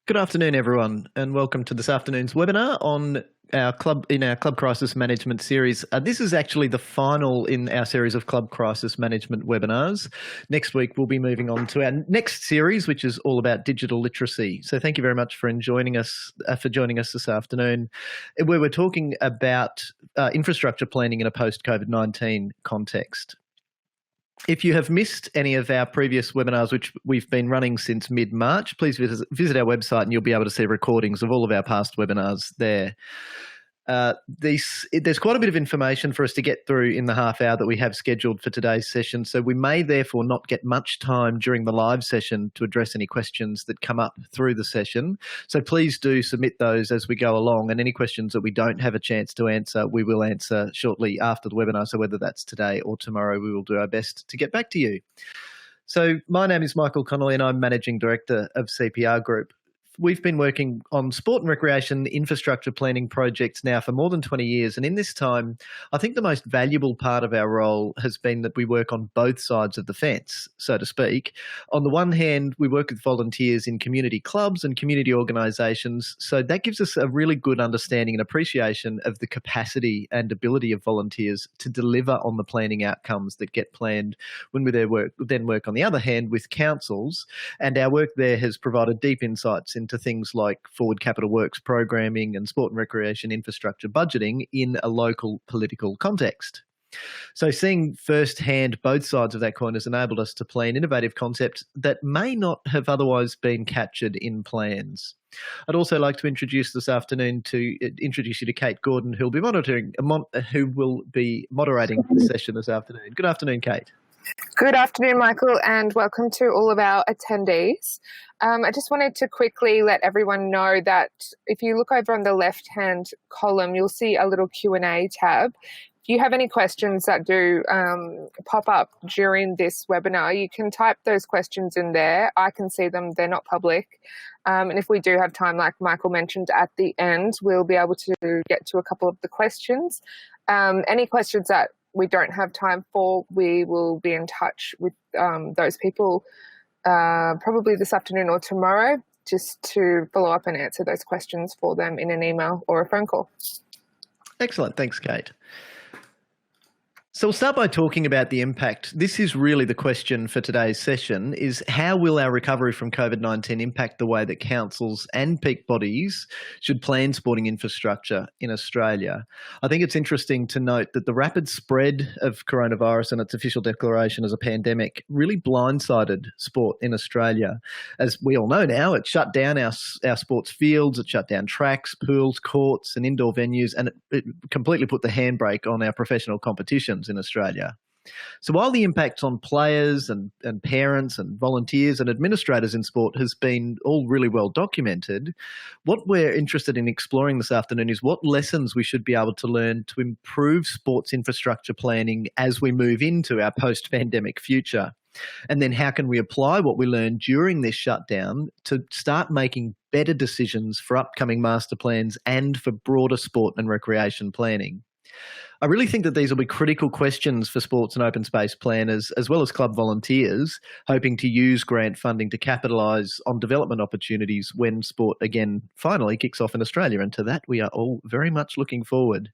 Good afternoon, everyone, and welcome to this afternoon's webinar on our Club Crisis Management series. This is actually the final in our series of Club Crisis Management webinars. Next week, we'll be moving on to our next series, which is all about digital literacy. So thank you very much for joining us this afternoon, where we're talking about infrastructure planning in a post-COVID-19 context. If you have missed any of our previous webinars, which we've been running since mid-March, please visit our website and you'll be able to see recordings of all of our past webinars there. There's quite a bit of information for us to get through in the half hour that we have scheduled for today's session, so we may therefore not get much time during the live session to address any questions that come up through the session. So please do submit those as we go along, and any questions that we don't have a chance to answer, we will answer shortly after the webinar. So whether that's today or tomorrow, we will do our best to get back to you. So my name is Michael Connolly and I'm Managing Director of CPR Group. We've been working on sport and recreation infrastructure planning projects now for more than 20 years. And in this time, I think the most valuable part of our role has been that we work on both sides of the fence, so to speak. On the one hand, we work with volunteers in community clubs and community organisations. So that gives us a really good understanding and appreciation of the capacity and ability of volunteers to deliver on the planning outcomes that get planned when we then work on the other hand with councils. And our work there has provided deep insights into things like forward capital works programming and sport and recreation infrastructure budgeting in a local political context. So seeing firsthand both sides of that coin has enabled us to plan innovative concepts that may not have otherwise been captured in plans. I'd also like to introduce this afternoon you to Kate Gordon, who will be moderating the session this afternoon. Good afternoon, Kate. Good afternoon, Michael, and welcome to all of our attendees. I just wanted to quickly let everyone know that if you look over on the left-hand column, you'll see a little Q&A tab. If you have any questions that do pop up during this webinar, you can type those questions in there. I can see them, they're not public. And if we do have time, like Michael mentioned at the end, we'll be able to get to a couple of the questions. Any questions that we don't have time for, we will be in touch with those people probably this afternoon or tomorrow, just to follow up and answer those questions for them in an email or a phone call. Excellent. Thanks, Kate. So we'll start by talking about the impact. This is really the question for today's session, is how will our recovery from COVID-19 impact the way that councils and peak bodies should plan sporting infrastructure in Australia? I think it's interesting to note that the rapid spread of coronavirus and its official declaration as a pandemic really blindsided sport in Australia. As we all know now, it shut down our sports fields, it shut down tracks, pools, courts and indoor venues, and it completely put the handbrake on our professional competitions in Australia. So while the impact on players and parents and volunteers and administrators in sport has been all really well documented, what we're interested in exploring this afternoon is what lessons we should be able to learn to improve sports infrastructure planning as we move into our post-pandemic future. And then how can we apply what we learned during this shutdown to start making better decisions for upcoming master plans and for broader sport and recreation planning? I really think that these will be critical questions for sports and open space planners, as well as club volunteers, hoping to use grant funding to capitalise on development opportunities when sport again finally kicks off in Australia. And to that, we are all very much looking forward.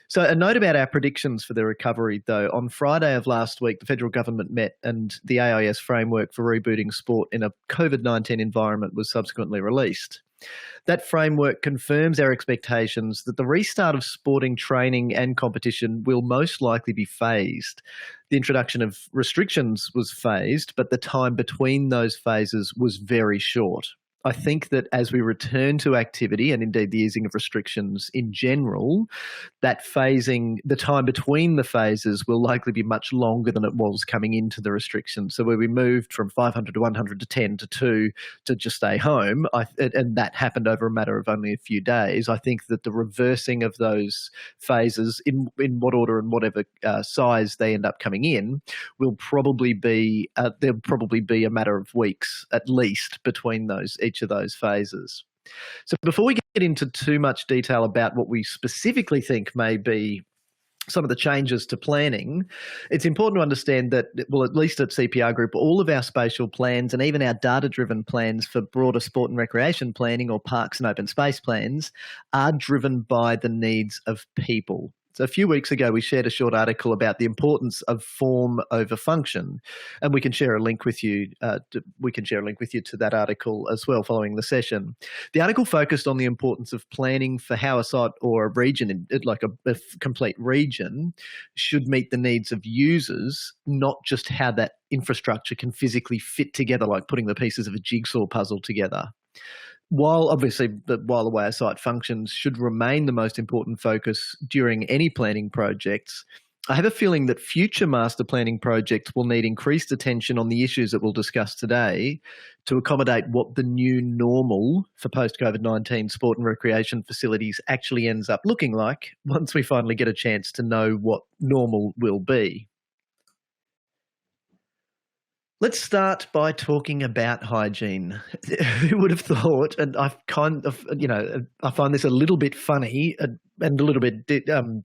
So a note about our predictions for the recovery, though. On Friday of last week, the federal government met and the AIS framework for rebooting sport in a COVID-19 environment was subsequently released. That framework confirms our expectations that the restart of sporting training and competition will most likely be phased. The introduction of restrictions was phased, but the time between those phases was very short. I think that as we return to activity and indeed the easing of restrictions in general, that phasing, the time between the phases will likely be much longer than it was coming into the restrictions. So where we moved from 500 to 100 to 10 to 2 to just stay home, and that happened over a matter of only a few days, I think that the reversing of those phases in what order and whatever size they end up coming in will probably be, there'll probably be a matter of weeks at least between each of those phases. So before we get into too much detail about what we specifically think may be some of the changes to planning, it's important to understand that, well, at least at CPR Group, all of our spatial plans and even our data-driven plans for broader sport and recreation planning or parks and open space plans are driven by the needs of people. So a few weeks ago, we shared a short article about the importance of form over function, and we can share a link with you. To that article as well following the session. The article focused on the importance of planning for how a site or a region, like a complete region, should meet the needs of users, not just how that infrastructure can physically fit together, like putting the pieces of a jigsaw puzzle together. While obviously the way a site functions should remain the most important focus during any planning projects, I have a feeling that future master planning projects will need increased attention on the issues that we'll discuss today to accommodate what the new normal for post-COVID-19 sport and recreation facilities actually ends up looking like once we finally get a chance to know what normal will be. Let's start by talking about hygiene. Who would have thought, and I find this a little bit funny and a little bit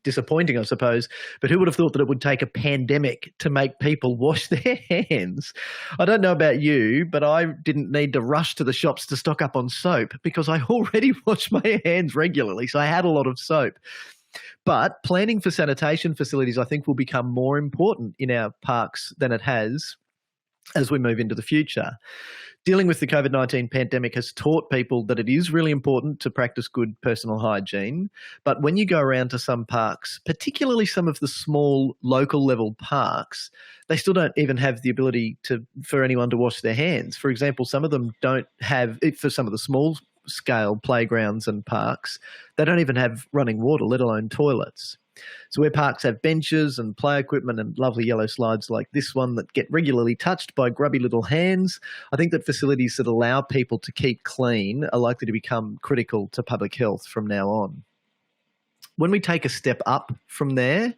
disappointing, I suppose, but who would have thought that it would take a pandemic to make people wash their hands? I don't know about you, but I didn't need to rush to the shops to stock up on soap because I already wash my hands regularly, so I had a lot of soap. But planning for sanitation facilities, I think, will become more important in our parks than it has as we move into the future. Dealing with the COVID-19 pandemic has taught people that it is really important to practice good personal hygiene. But when you go around to some parks, particularly some of the small local level parks, they still don't even have the ability for anyone to wash their hands. For example, some of them don't have, for some of the small scale playgrounds and parks, they don't even have running water, let alone toilets. So where parks have benches and play equipment and lovely yellow slides like this one that get regularly touched by grubby little hands, I think that facilities that allow people to keep clean are likely to become critical to public health from now on. When we take a step up from there,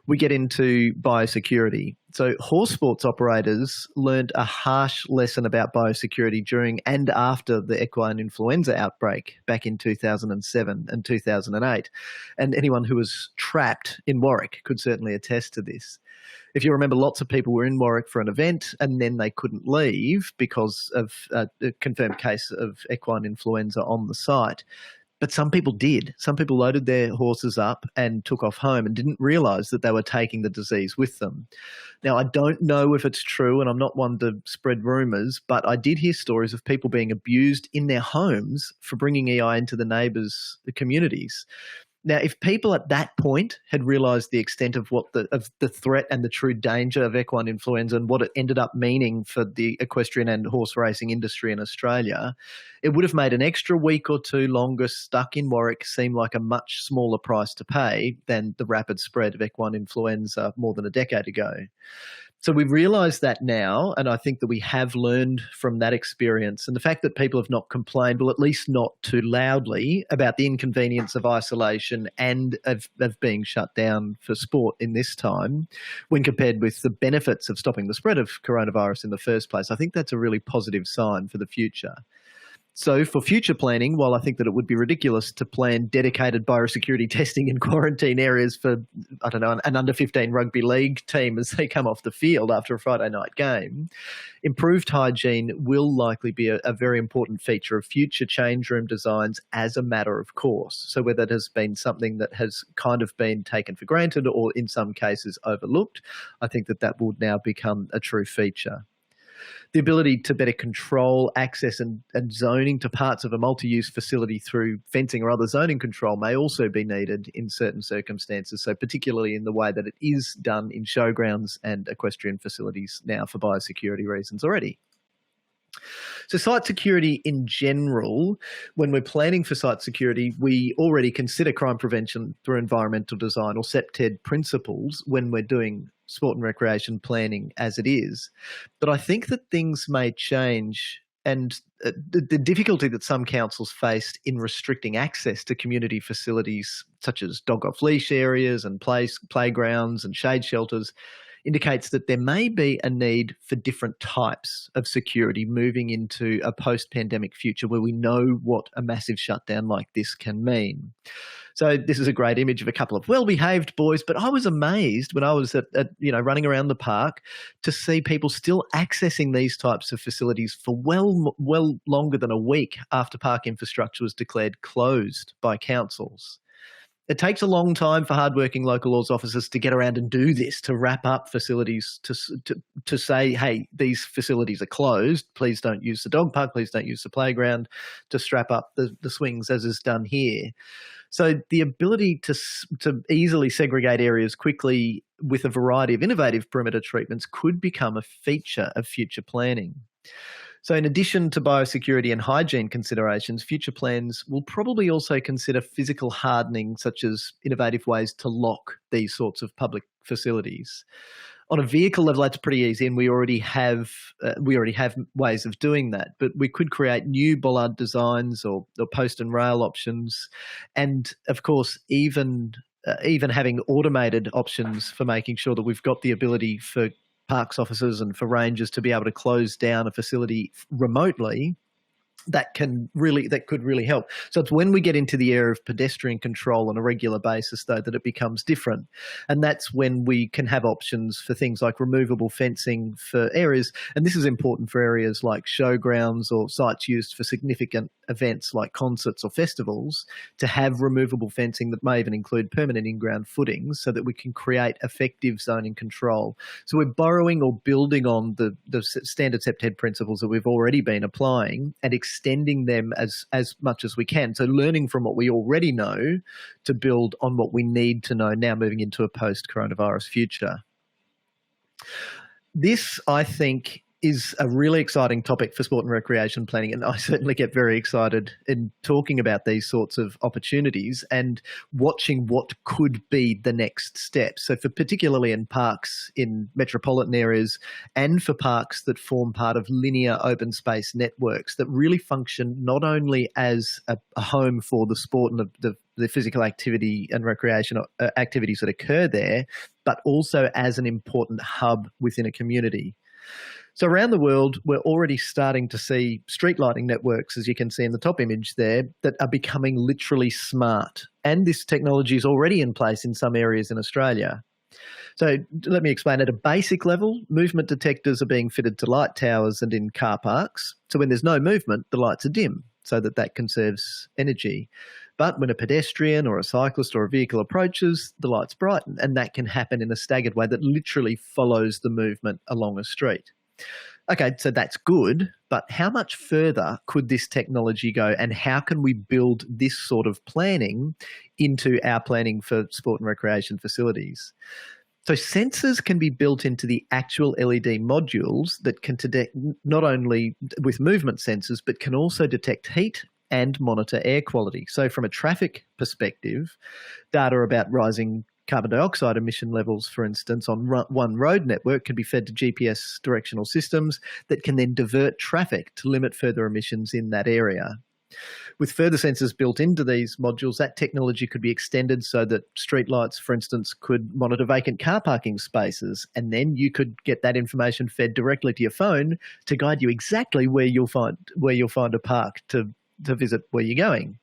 we get into biosecurity. So horse sports operators learned a harsh lesson about biosecurity during and after the equine influenza outbreak back in 2007 and 2008. And anyone who was trapped in Warwick could certainly attest to this. If you remember, lots of people were in Warwick for an event and then they couldn't leave because of a confirmed case of equine influenza on the site. But some people did. Some people loaded their horses up and took off home and didn't realise that they were taking the disease with them. Now, I don't know if it's true, and I'm not one to spread rumours, but I did hear stories of people being abused in their homes for bringing EI into the neighbours' communities. Now, if people at that point had realised the extent of the threat and the true danger of equine influenza and what it ended up meaning for the equestrian and horse racing industry in Australia, it would have made an extra week or two longer stuck in Warwick seem like a much smaller price to pay than the rapid spread of equine influenza more than a decade ago. So we've realised that now, and I think that we have learned from that experience. And the fact that people have not complained, well, at least not too loudly, about the inconvenience of isolation and of being shut down for sport in this time, when compared with the benefits of stopping the spread of coronavirus in the first place, I think that's a really positive sign for the future. So for future planning, while I think that it would be ridiculous to plan dedicated biosecurity testing in quarantine areas for, I don't know, an under-15 rugby league team as they come off the field after a Friday night game, improved hygiene will likely be a very important feature of future change room designs as a matter of course. So whether it has been something that has kind of been taken for granted or in some cases overlooked, I think that will now become a true feature. The ability to better control access and zoning to parts of a multi-use facility through fencing or other zoning control may also be needed in certain circumstances, so particularly in the way that it is done in showgrounds and equestrian facilities now for biosecurity reasons already. So site security in general, when we're planning for site security, we already consider crime prevention through environmental design or CPTED principles when we're doing sport and recreation planning as it is. But I think that things may change, and the difficulty that some councils faced in restricting access to community facilities such as dog off leash areas and playgrounds and shade shelters indicates that there may be a need for different types of security moving into a post-pandemic future where we know what a massive shutdown like this can mean. So this is a great image of a couple of well-behaved boys, but I was amazed when I was at running around the park to see people still accessing these types of facilities for well longer than a week after park infrastructure was declared closed by councils. It takes a long time for hardworking local laws officers to get around and do this, to wrap up facilities, to say, hey, these facilities are closed. Please don't use the dog park. Please don't use the playground, to strap up the swings as is done here. So the ability to easily segregate areas quickly with a variety of innovative perimeter treatments could become a feature of future planning. So in addition to biosecurity and hygiene considerations, future plans will probably also consider physical hardening, such as innovative ways to lock these sorts of public facilities. On a vehicle level, that's pretty easy, and we already have ways of doing that. But we could create new bollard designs or post and rail options, and of course, even having automated options for making sure that we've got the ability for parks officers and for rangers to be able to close down a facility remotely, that could really help. So it's when we get into the area of pedestrian control on a regular basis, though, that it becomes different. And that's when we can have options for things like removable fencing for areas. And this is important for areas like showgrounds or sites used for significant events like concerts or festivals, to have removable fencing that may even include permanent in-ground footings, so that we can create effective zoning control. So we're borrowing or building on the standard SEPTED principles that we've already been applying and extending them as much as we can. So learning from what we already know to build on what we need to know now, moving into a post-coronavirus future. This, I think, is a really exciting topic for sport and recreation planning, and I certainly get very excited in talking about these sorts of opportunities and watching what could be the next step. So for particularly in parks in metropolitan areas, and for parks that form part of linear open space networks that really function not only as a home for the sport and the physical activity and recreation activities that occur there, but also as an important hub within a community. So around the world, we're already starting to see street lighting networks, as you can see in the top image there, that are becoming literally smart. And this technology is already in place in some areas in Australia. So let me explain. At a basic level, movement detectors are being fitted to light towers and in car parks. So when there's no movement, the lights are dim, so that conserves energy. But when a pedestrian or a cyclist or a vehicle approaches, the lights brighten, and that can happen in a staggered way that literally follows the movement along a street. Okay, so that's good, but how much further could this technology go, and how can we build this sort of planning into our planning for sport and recreation facilities? So sensors can be built into the actual LED modules that can detect not only with movement sensors, but can also detect heat and monitor air quality. So from a traffic perspective, data about rising carbon dioxide emission levels, for instance, on one road network can be fed to GPS directional systems that can then divert traffic to limit further emissions in that area. With further sensors built into these modules, that technology could be extended so that streetlights, for instance, could monitor vacant car parking spaces, and then you could get that information fed directly to your phone to guide you exactly where you'll find a park to visit where you're going.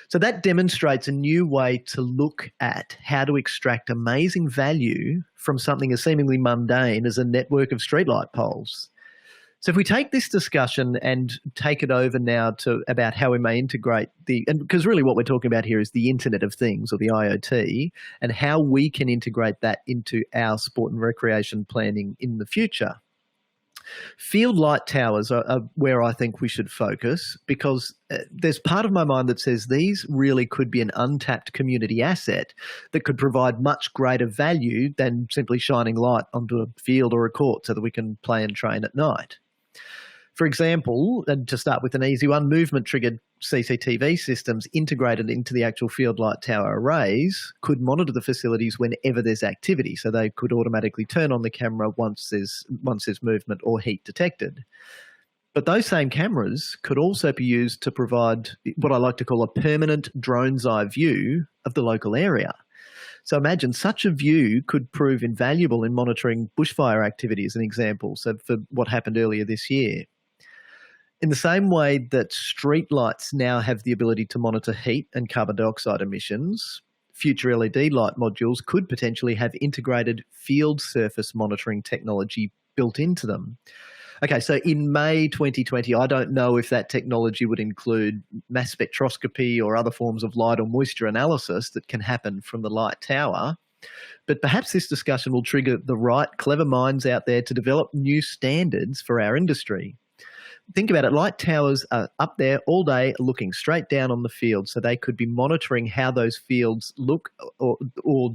So that demonstrates a new way to look at how to extract amazing value from something as seemingly mundane as a network of streetlight poles. So if we take this discussion and take it over now to about how we may integrate because really what we're talking about here is the Internet of Things, or the IoT, and how we can integrate that into our sport and recreation planning in the future. Field light towers are where I think we should focus, because there's part of my mind that says these really could be an untapped community asset that could provide much greater value than simply shining light onto a field or a court so that we can play and train at night. For example, and to start with an easy one, movement-triggered CCTV systems integrated into the actual field light tower arrays could monitor the facilities whenever there's activity. So they could automatically turn on the camera once there's movement or heat detected. But those same cameras could also be used to provide what I like to call a permanent drone's eye view of the local area. So imagine such a view could prove invaluable in monitoring bushfire activity, as an example, so for what happened earlier this year. In the same way that street lights now have the ability to monitor heat and carbon dioxide emissions, future LED light modules could potentially have integrated field surface monitoring technology built into them. Okay, so in May 2020, I don't know if that technology would include mass spectroscopy or other forms of light or moisture analysis that can happen from the light tower. But perhaps this discussion will trigger the right clever minds out there to develop new standards for our industry. Think about it, light towers are up there all day looking straight down on the field, so they could be monitoring how those fields look or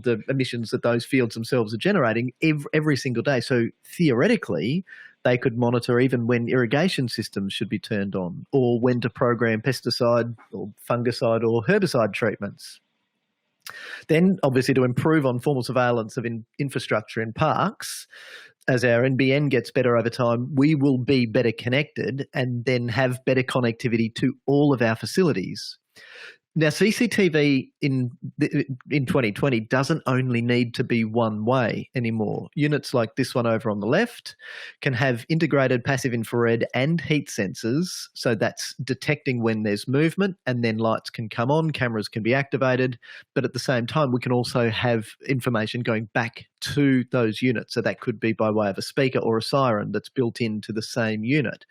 the emissions that those fields themselves are generating every single day. So theoretically, they could monitor even when irrigation systems should be turned on or when to program pesticide or fungicide or herbicide treatments. Then, obviously, to improve on formal surveillance of infrastructure in parks, as our NBN gets better over time, we will be better connected and then have better connectivity to all of our facilities. Now, CCTV in 2020 doesn't only need to be one way anymore. Units like this one over on the left can have integrated passive infrared and heat sensors, so that's detecting when there's movement, and then lights can come on, cameras can be activated, but at the same time we can also have information going back to those units. So that could be by way of a speaker or a siren that's built into the same unit.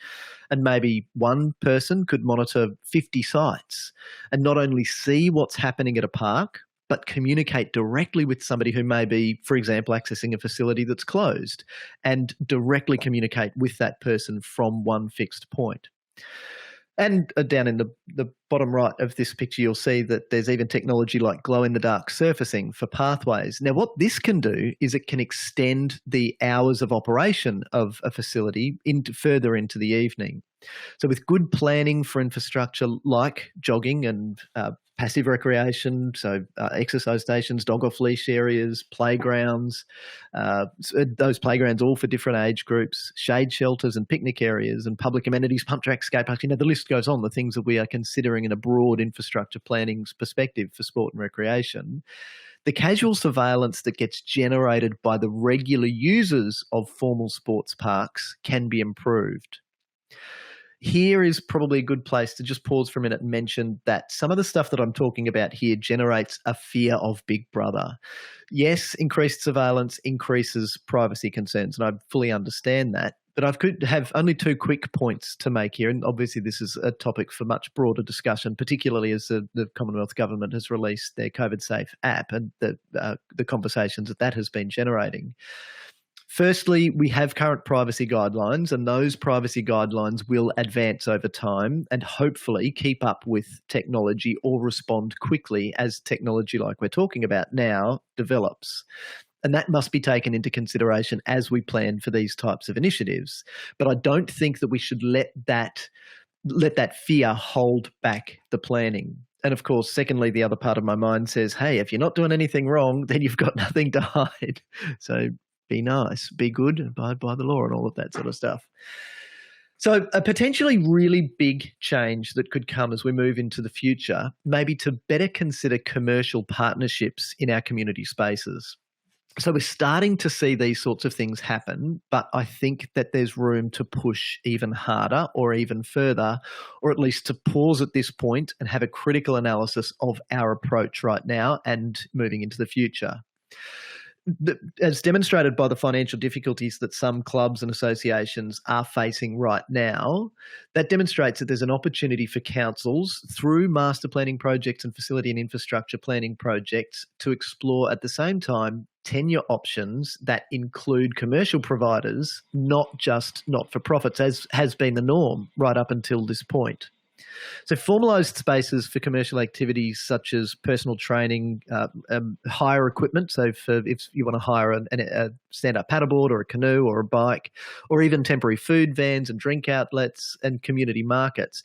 And maybe one person could monitor 50 sites and not only see what's happening at a park, but communicate directly with somebody who may be, for example, accessing a facility that's closed, and directly communicate with that person from one fixed point. And down in the bottom right of this picture, you'll see that there's even technology like glow-in-the-dark surfacing for pathways. Now, what this can do is it can extend the hours of operation of a facility further into the evening. So with good planning for infrastructure like jogging and passive recreation, so exercise stations, dog off leash areas, playgrounds, those playgrounds all for different age groups, shade shelters and picnic areas and public amenities, pump tracks, skate parks, the list goes on, the things that we are considering in a broad infrastructure planning perspective for sport and recreation. The casual surveillance that gets generated by the regular users of formal sports parks can be improved. Here is probably a good place to just pause for a minute and mention that some of the stuff that I'm talking about here generates a fear of Big Brother. Yes, increased surveillance increases privacy concerns, and I fully understand that. But I could have only two quick points to make here, and obviously this is a topic for much broader discussion, particularly as the Commonwealth Government has released their COVID Safe app and the conversations that has been generating. Firstly, we have current privacy guidelines, and those privacy guidelines will advance over time and hopefully keep up with technology or respond quickly as technology like we're talking about now develops. And that must be taken into consideration as we plan for these types of initiatives. But I don't think that we should let that fear hold back the planning. And of course, secondly, the other part of my mind says, hey, if you're not doing anything wrong, then you've got nothing to hide. So be nice, be good, abide by the law and all of that sort of stuff. So a potentially really big change that could come as we move into the future, maybe to better consider commercial partnerships in our community spaces. So we're starting to see these sorts of things happen, but I think that there's room to push even harder or even further, or at least to pause at this point and have a critical analysis of our approach right now and moving into the future. As demonstrated by the financial difficulties that some clubs and associations are facing right now, that demonstrates that there's an opportunity for councils through master planning projects and facility and infrastructure planning projects to explore at the same time tenure options that include commercial providers, not just not-for-profits, as has been the norm right up until this point. So formalised spaces for commercial activities such as personal training, hire equipment, so if you want to hire a stand-up paddleboard or a canoe or a bike, or even temporary food vans and drink outlets and community markets,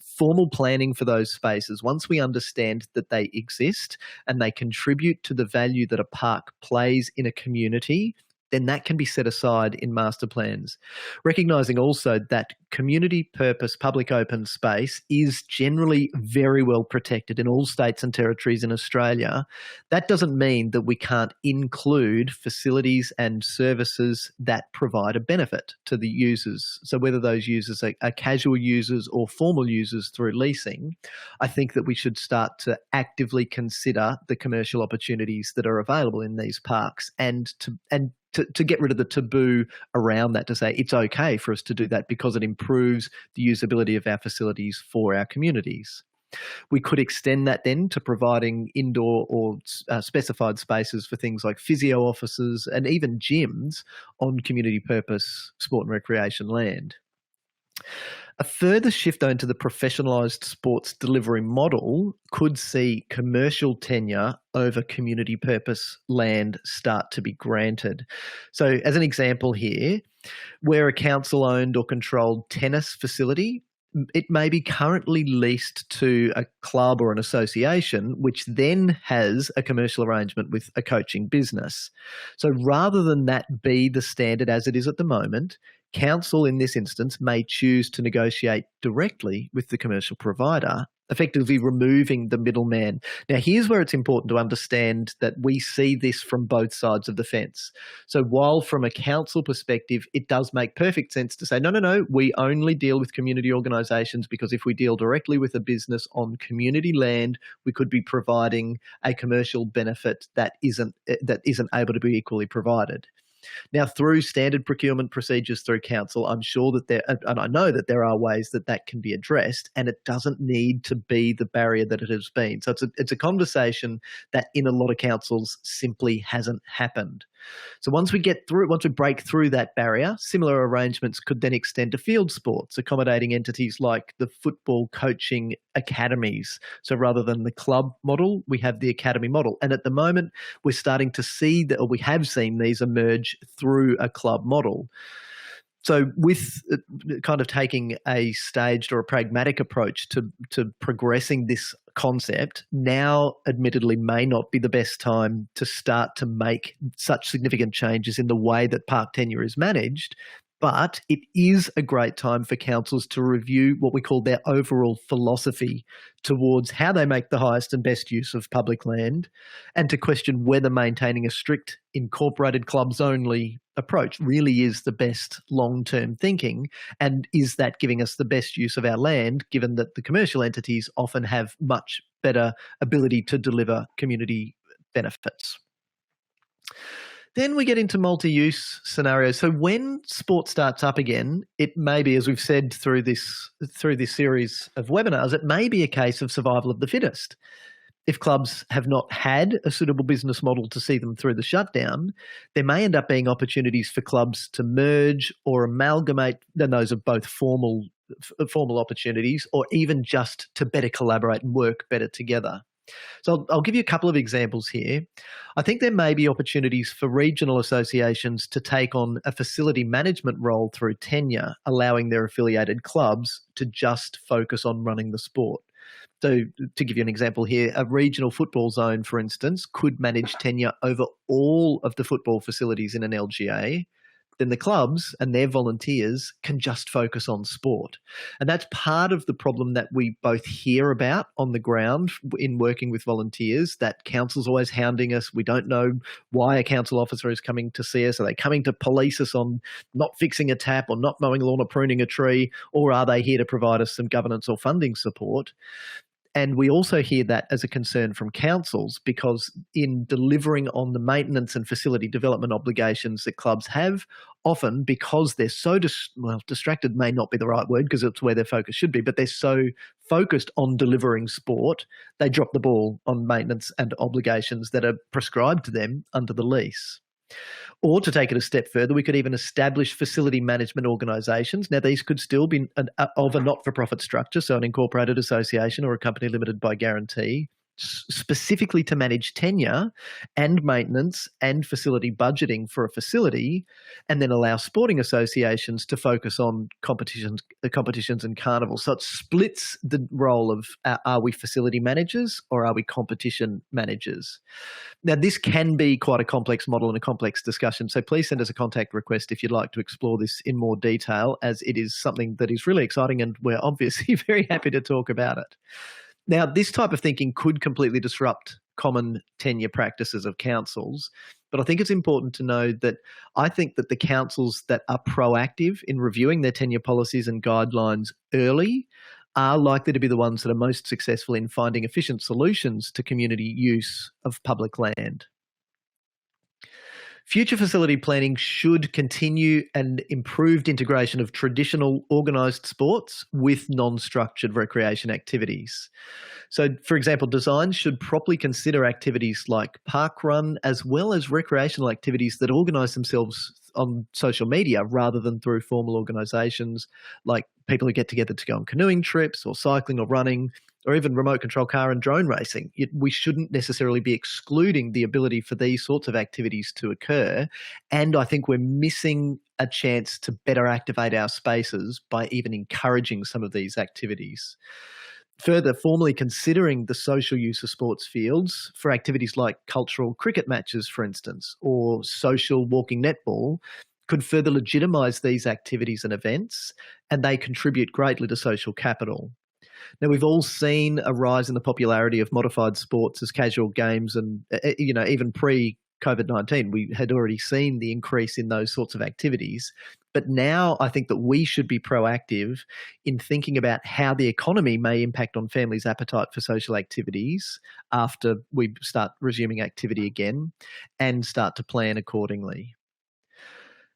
formal planning for those spaces, once we understand that they exist and they contribute to the value that a park plays in a community, then that can be set aside in master plans. Recognising also that community purpose public open space is generally very well protected in all states and territories in Australia. That doesn't mean that we can't include facilities and services that provide a benefit to the users. So whether those users are casual users or formal users through leasing, I think that we should start to actively consider the commercial opportunities that are available in these parks and to get rid of the taboo around that, to say it's okay for us to do that because it improves the usability of our facilities for our communities. We could extend that then to providing indoor or specified spaces for things like physio offices and even gyms on community purpose sport and recreation land. A further shift onto the professionalised sports delivery model could see commercial tenure over community purpose land start to be granted. So as an example here, where a council-owned or controlled tennis facility, it may be currently leased to a club or an association, which then has a commercial arrangement with a coaching business. So rather than that be the standard as it is at the moment, council in this instance may choose to negotiate directly with the commercial provider, effectively removing the middleman. Now, here's where it's important to understand that we see this from both sides of the fence. So while from a council perspective, it does make perfect sense to say, no, we only deal with community organisations because if we deal directly with a business on community land, we could be providing a commercial benefit that isn't able to be equally provided. Now, through standard procurement procedures through council, I'm sure that and I know that there are ways that that can be addressed, and it doesn't need to be the barrier that it has been. So it's a conversation that in a lot of councils simply hasn't happened. So once we break through that barrier, similar arrangements could then extend to field sports, accommodating entities like the football coaching academies. So rather than the club model, we have the academy model. And at the moment, we're starting to see that, or we have seen these emerge through a club model. So with kind of taking a staged or a pragmatic approach to progressing this concept, now admittedly may not be the best time to start to make such significant changes in the way that park tenure is managed. But it is a great time for councils to review what we call their overall philosophy towards how they make the highest and best use of public land, and to question whether maintaining a strict incorporated clubs only approach really is the best long-term thinking, and is that giving us the best use of our land, given that the commercial entities often have much better ability to deliver community benefits. Then we get into multi-use scenarios. So when sport starts up again, it may be, as we've said through this series of webinars, it may be a case of survival of the fittest. If clubs have not had a suitable business model to see them through the shutdown, there may end up being opportunities for clubs to merge or amalgamate, and those are both formal opportunities, or even just to better collaborate and work better together. So I'll give you a couple of examples here. I think there may be opportunities for regional associations to take on a facility management role through tenure, allowing their affiliated clubs to just focus on running the sport. So to give you an example here, a regional football zone, for instance, could manage tenure over all of the football facilities in an LGA. Then the clubs and their volunteers can just focus on sport. And that's part of the problem that we both hear about on the ground in working with volunteers, that council's always hounding us. We don't know why a council officer is coming to see us. Are they coming to police us on not fixing a tap or not mowing a lawn or pruning a tree? Or are they here to provide us some governance or funding support? And we also hear that as a concern from councils, because in delivering on the maintenance and facility development obligations that clubs have, often because they're so distracted may not be the right word because it's where their focus should be, but they're so focused on delivering sport, they drop the ball on maintenance and obligations that are prescribed to them under the lease. Or to take it a step further, we could even establish facility management organisations. Now, these could still be of a not-for-profit structure, so an incorporated association or a company limited by guarantee, specifically to manage tenure and maintenance and facility budgeting for a facility, and then allow sporting associations to focus on competitions and carnivals. So it splits the role of are we facility managers or are we competition managers? Now, this can be quite a complex model and a complex discussion, so please send us a contact request if you'd like to explore this in more detail, as it is something that is really exciting and we're obviously very happy to talk about it. Now, this type of thinking could completely disrupt common tenure practices of councils, but I think it's important to know that I think that the councils that are proactive in reviewing their tenure policies and guidelines early are likely to be the ones that are most successful in finding efficient solutions to community use of public land. Future facility planning should continue an improved integration of traditional organised sports with non-structured recreation activities. So, for example, design should properly consider activities like park run as well as recreational activities that organise themselves on social media rather than through formal organisations, like people who get together to go on canoeing trips or cycling or running, or even remote control car and drone racing. We shouldn't necessarily be excluding the ability for these sorts of activities to occur. And I think we're missing a chance to better activate our spaces by even encouraging some of these activities. Further, formally considering the social use of sports fields for activities like cultural cricket matches, for instance, or social walking netball could further legitimise these activities and events, and they contribute greatly to social capital. Now, we've all seen a rise in the popularity of modified sports as casual games, and even pre-COVID-19, we had already seen the increase in those sorts of activities. But now I think that we should be proactive in thinking about how the economy may impact on families' appetite for social activities after we start resuming activity again, and start to plan accordingly.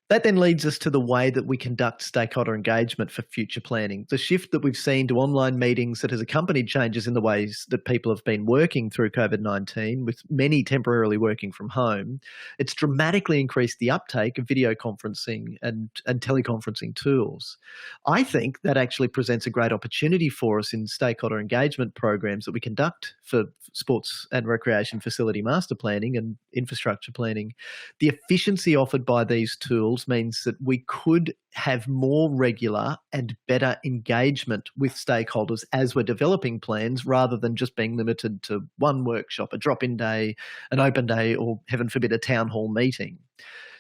That then leads us to the way that we conduct stakeholder engagement for future planning. The shift that we've seen to online meetings that has accompanied changes in the ways that people have been working through COVID-19, with many temporarily working from home, it's dramatically increased the uptake of video conferencing and teleconferencing tools. I think that actually presents a great opportunity for us in stakeholder engagement programs that we conduct for sports and recreation facility master planning and infrastructure planning. The efficiency offered by these tools means that we could have more regular and better engagement with stakeholders as we're developing plans, rather than just being limited to one workshop, a drop-in day, an open day, or heaven forbid, a town hall meeting.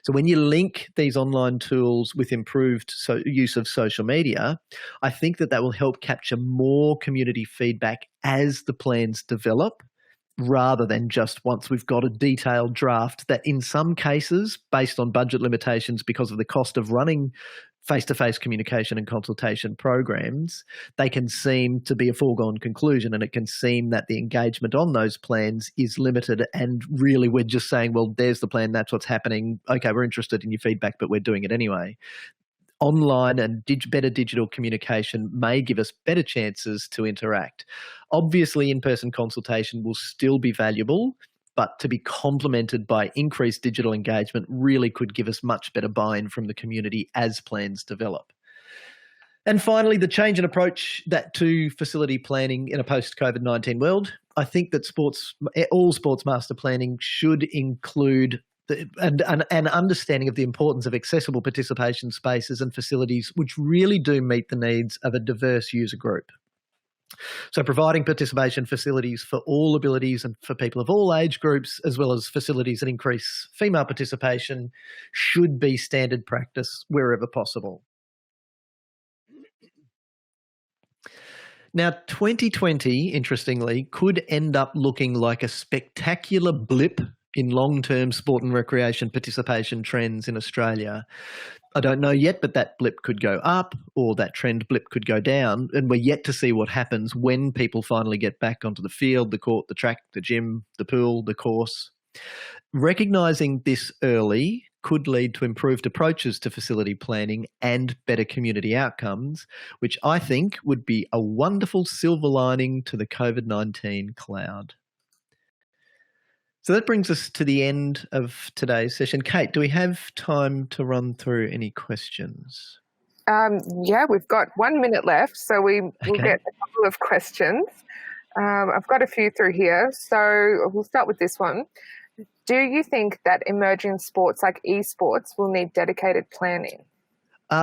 So when you link these online tools with improved use of social media, I think that will help capture more community feedback as the plans develop, rather than just once we've got a detailed draft that in some cases, based on budget limitations because of the cost of running face-to-face communication and consultation programs, they can seem to be a foregone conclusion, and it can seem that the engagement on those plans is limited, and really we're just saying, well, there's the plan, that's what's happening, okay, we're interested in your feedback, but we're doing it anyway. Online and better digital communication may give us better chances to interact. Obviously, in-person consultation will still be valuable, but to be complemented by increased digital engagement really could give us much better buy-in from the community as plans develop. And finally, the change in approach to facility planning in a post-COVID-19 world. I think that all sports master planning should include an understanding of the importance of accessible participation spaces and facilities which really do meet the needs of a diverse user group. So providing participation facilities for all abilities and for people of all age groups, as well as facilities that increase female participation, should be standard practice wherever possible. Now, 2020, interestingly, could end up looking like a spectacular blip in long-term sport and recreation participation trends in Australia. I don't know yet, but that blip could go up or that trend blip could go down, and we're yet to see what happens when people finally get back onto the field, the court, the track, the gym, the pool, the course. Recognising this early could lead to improved approaches to facility planning and better community outcomes, which I think would be a wonderful silver lining to the COVID-19 cloud. So that brings us to the end of today's session. Kate, do we have time to run through any questions? Yeah, we've got 1 minute left, so we'll get a couple of questions. I've got a few through here, so we'll start with this one. Do you think that emerging sports like esports will need dedicated planning?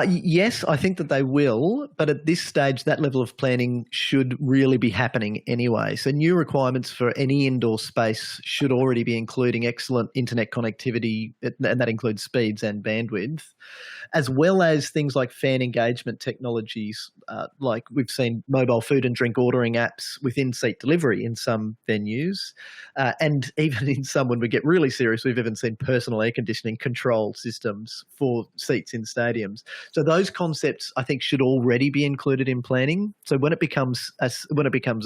Yes, I think that they will, but at this stage, that level of planning should really be happening anyway. So new requirements for any indoor space should already be including excellent internet connectivity, and that includes speeds and bandwidth, as well as things like fan engagement technologies, like we've seen mobile food and drink ordering apps with in-seat delivery in some venues, and even in some, when we get really serious, we've even seen personal air conditioning control systems for seats in stadiums. So those concepts, I think, should already be included in planning. So when it becomes a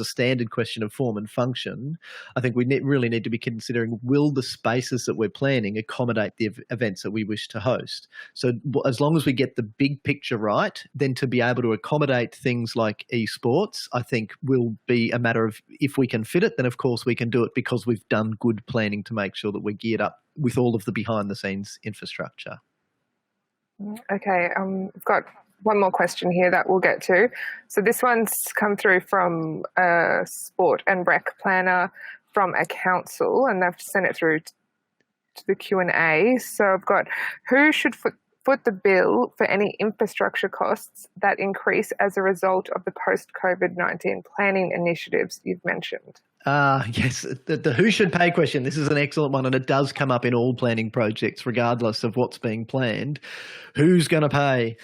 standard question of form and function, I think we really need to be considering, will the spaces that we're planning accommodate the events that we wish to host? So as long as we get the big picture right, then to be able to accommodate things like esports, I think will be a matter of, if we can fit it, then of course we can do it because we've done good planning to make sure that we're geared up with all of the behind the scenes infrastructure. Okay, I've got one more question here that we'll get to. So this one's come through from a sport and rec planner from a council, and they've sent it through to the Q&A. So I've got, who should foot the bill for any infrastructure costs that increase as a result of the post-COVID-19 planning initiatives you've mentioned? Yes, the who should pay question. This is an excellent one, and it does come up in all planning projects, regardless of what's being planned. Who's going to pay?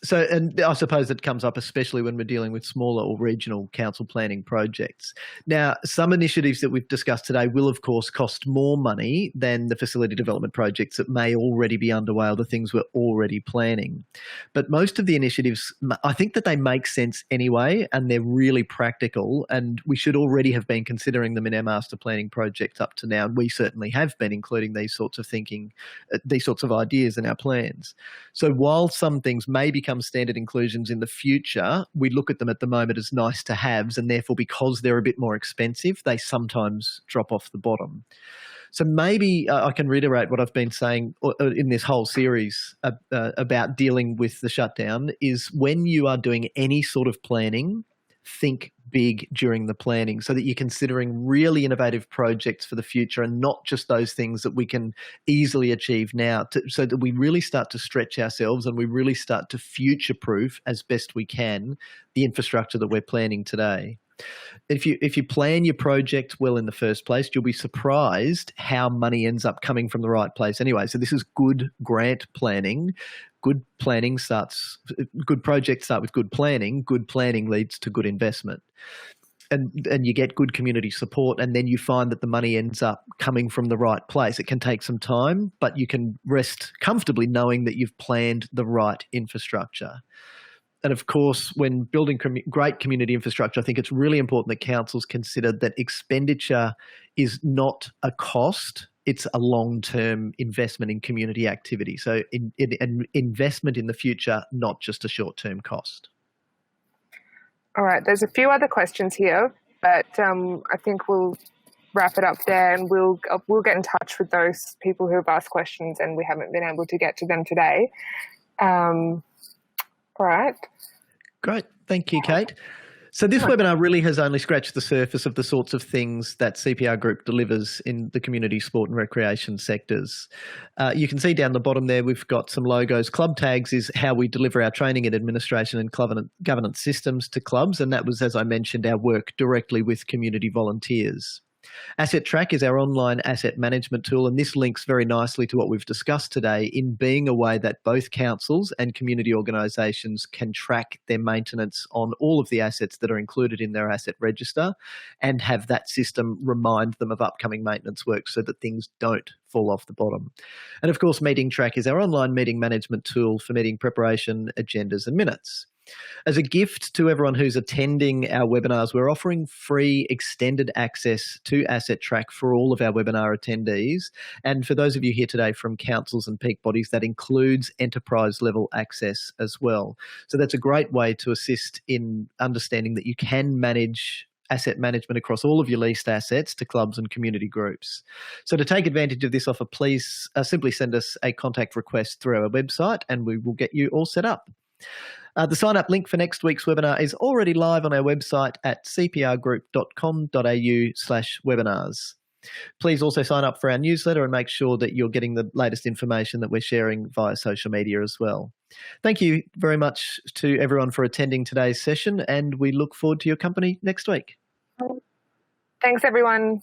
So, and I suppose it comes up especially when we're dealing with smaller or regional council planning projects. Now, some initiatives that we've discussed today will, of course, cost more money than the facility development projects that may already be underway or the things we're already planning. But most of the initiatives, I think that they make sense anyway, and they're really practical, and we should already have been considering them in our master planning projects up to now. And we certainly have been including these sorts of thinking, these sorts of ideas in our plans. So while some things may become standard inclusions in the future, we look at them at the moment as nice to haves, and therefore because they're a bit more expensive, they sometimes drop off the bottom. So maybe I can reiterate what I've been saying in this whole series about dealing with the shutdown, is when you are doing any sort of planning, think big during the planning so that you're considering really innovative projects for the future and not just those things that we can easily achieve now, so that we really start to stretch ourselves and we really start to future-proof as best we can the infrastructure that we're planning today. If you plan your project well in the first place, you'll be surprised how money ends up coming from the right place anyway. So this is good grant planning. Good projects start with good planning. Good planning leads to good investment. And you get good community support, and then you find that the money ends up coming from the right place. It can take some time, but you can rest comfortably knowing that you've planned the right infrastructure. And of course, when building great community infrastructure, I think it's really important that councils consider that expenditure is not a cost, it's a long-term investment in community activity. So an investment in the future, not just a short-term cost. All right, there's a few other questions here, but I think we'll wrap it up there, and we'll get in touch with those people who have asked questions and we haven't been able to get to them today. All right. Great. Thank you, Kate. So this webinar really has only scratched the surface of the sorts of things that CPR Group delivers in the community, sport and recreation sectors. You can see down the bottom there, we've got some logos. Club Tags is how we deliver our training and administration and governance systems to clubs. And that was, as I mentioned, our work directly with community volunteers. Asset Track is our online asset management tool, and this links very nicely to what we've discussed today in being a way that both councils and community organisations can track their maintenance on all of the assets that are included in their asset register and have that system remind them of upcoming maintenance work so that things don't fall off the bottom. And of course, Meeting Track is our online meeting management tool for meeting preparation, agendas and minutes. As a gift to everyone who's attending our webinars, we're offering free extended access to Asset Track for all of our webinar attendees. And for those of you here today from councils and peak bodies, that includes enterprise level access as well. So that's a great way to assist in understanding that you can manage asset management across all of your leased assets to clubs and community groups. So to take advantage of this offer, please simply send us a contact request through our website and we will get you all set up. The sign-up link for next week's webinar is already live on our website at cprgroup.com.au/webinars. Please also sign up for our newsletter and make sure that you're getting the latest information that we're sharing via social media as well. Thank you very much to everyone for attending today's session, and we look forward to your company next week. Thanks, everyone.